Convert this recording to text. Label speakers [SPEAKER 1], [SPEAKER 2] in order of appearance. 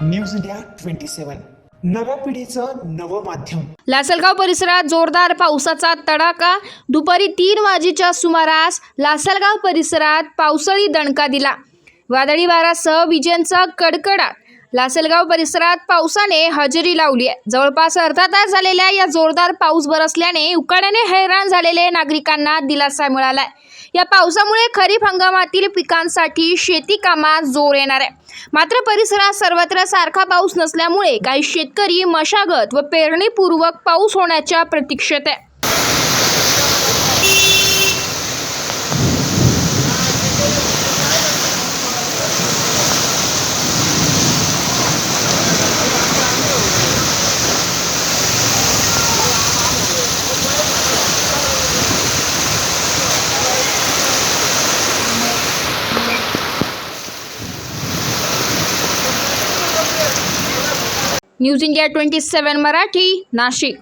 [SPEAKER 1] News India 27 नव्या पिढीचं नवं माध्यम।
[SPEAKER 2] लासलगाव परिसरात जोरदार पावसाचा तडाखा। दुपारी 3 वाजेच्या सुमारास लासलगाव परिसरात पावसाळी दणका दिला। वादळी वाऱ्यासह विजेंचा कडकडाट। लासलगाव परिसरात पावसाने हजेरी लावली आहे। जवळपास अर्धा तास झालेल्या या जोरदार पाऊस बरसल्याने उकाड्याने हैराण झालेले नागरिकांना दिलासा मिळाला आहे। या पावसामुळे खरीप हंगामातील पिकांसाठी शेती कामात जोर येणार आहे। मात्र परिसरात सर्वत्र सारखा पाऊस नसल्यामुळे काही शेतकरी मशागत व पेरणीपूर्वक पाऊस होण्याच्या प्रतीक्षेत आहे। News India 27 Marathi, Nashik.